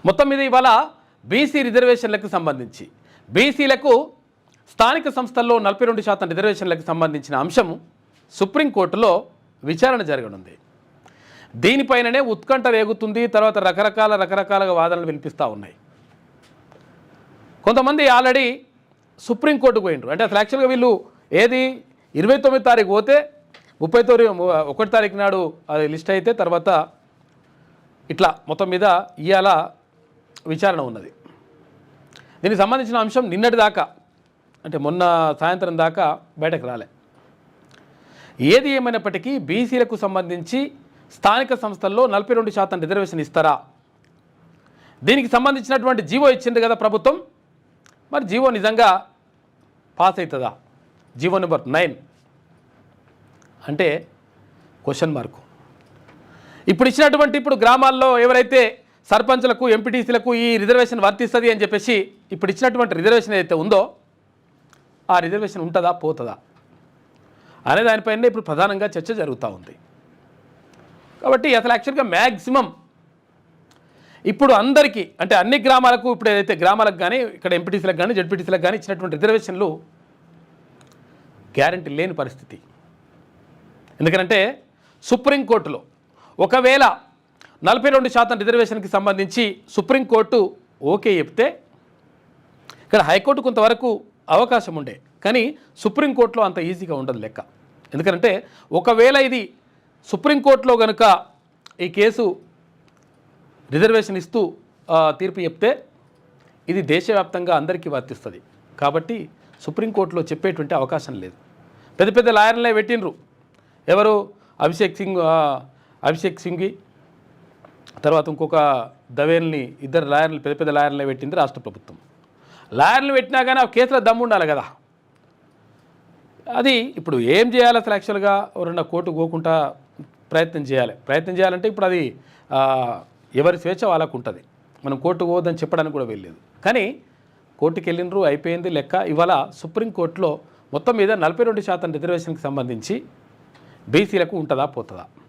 మొత్తం మీద ఇవాళ బీసీ రిజర్వేషన్లకు సంబంధించి బీసీలకు స్థానిక సంస్థల్లో 42% రిజర్వేషన్లకు సంబంధించిన అంశం సుప్రీంకోర్టులో విచారణ జరగనుంది. దీనిపైననే ఉత్కంఠ రేగుతుంది. తర్వాత రకరకాలుగా వాదనలు వినిపిస్తూ ఉన్నాయి. కొంతమంది ఆల్రెడీ సుప్రీంకోర్టుకు పోయినరు. అంటే అసలు యాక్చువల్గా వీళ్ళు ఏది 29 తారీఖు పోతే 1 తారీఖు నాడు అది లిస్ట్ అయితే తర్వాత ఇట్లా మొత్తం మీద ఇవాళ విచారణ ఉన్నది. దీనికి సంబంధించిన అంశం నిన్నటి దాకా అంటే మొన్న సాయంత్రం దాకా బయటకు రాలే. ఏది ఏమైనప్పటికీ బీసీలకు సంబంధించి స్థానిక సంస్థల్లో 42% రిజర్వేషన్ ఇస్తారా? దీనికి సంబంధించినటువంటి జీవో ఇచ్చింది కదా ప్రభుత్వం. మరి జీవో నిజంగా పాస్ అవుతుందా? జీవో నెంబర్ 9 అంటే క్వశ్చన్ మార్కు. ఇప్పుడు గ్రామాల్లో ఎవరైతే సర్పంచ్లకు ఎంపీటీసీలకు ఈ రిజర్వేషన్ వర్తిస్తుంది అని చెప్పేసి ఇప్పుడు ఇచ్చినటువంటి రిజర్వేషన్ ఏదైతే ఉందో ఆ రిజర్వేషన్ ఉంటుందా పోతుందా అనే దానిపైన ఇప్పుడు ప్రధానంగా చర్చ జరుగుతూ ఉంది. కాబట్టి అసలు యాక్చువల్గా మ్యాక్సిమం ఇప్పుడు అందరికీ అంటే అన్ని గ్రామాలకు ఇప్పుడు ఏదైతే గ్రామాలకు కానీ ఇక్కడ ఎంపీటీసీలకు కానీ జెడ్పీటీసీలకు కానీ ఇచ్చినటువంటి రిజర్వేషన్లు గ్యారంటీ లేని పరిస్థితి. ఎందుకంటే సుప్రీంకోర్టులో ఒకవేళ 42% రిజర్వేషన్కి సంబంధించి సుప్రీంకోర్టు ఓకే చెప్తే ఇక్కడ హైకోర్టు కొంతవరకు అవకాశం ఉండే, కానీ సుప్రీంకోర్టులో అంత ఈజీగా ఉండదు లెక్క. ఎందుకంటే ఒకవేళ ఇది సుప్రీంకోర్టులో కనుక ఈ కేసు రిజర్వేషన్ ఇస్తూ తీర్పు చెప్తే ఇది దేశవ్యాప్తంగా అందరికీ వర్తిస్తుంది. కాబట్టి సుప్రీంకోర్టులో చెప్పేటువంటి అవకాశం లేదు. పెద్ద లాయర్లే పెట్టినరు. ఎవరు? అభిషేక్ సింఘ్వి తర్వాత ఇంకొక దవేల్ని, ఇద్దరు లాయర్లు పెద్ద లాయర్లే పెట్టింది రాష్ట్ర ప్రభుత్వం. లాయర్లు పెట్టినా కానీ ఆ కేసులో దమ్ము ఉండాలి కదా. అది ఇప్పుడు ఏం చేయాలి అసలు యాక్చువల్గా ఎవరన్నా కోర్టుకు పోకుండా ప్రయత్నం చేయాలంటే ఇప్పుడు అది ఎవరి స్వేచ్ఛ వాళ్ళకు ఉంటుంది. మనం కోర్టుకు పోవద్దని చెప్పడానికి కూడా వెళ్ళలేదు. కానీ కోర్టుకు వెళ్ళినరు, అయిపోయింది లెక్క. ఇవాళ సుప్రీంకోర్టులో మొత్తం మీద 42% రిజర్వేషన్కి సంబంధించి బీసీలకు ఉంటుందా పోతుందా?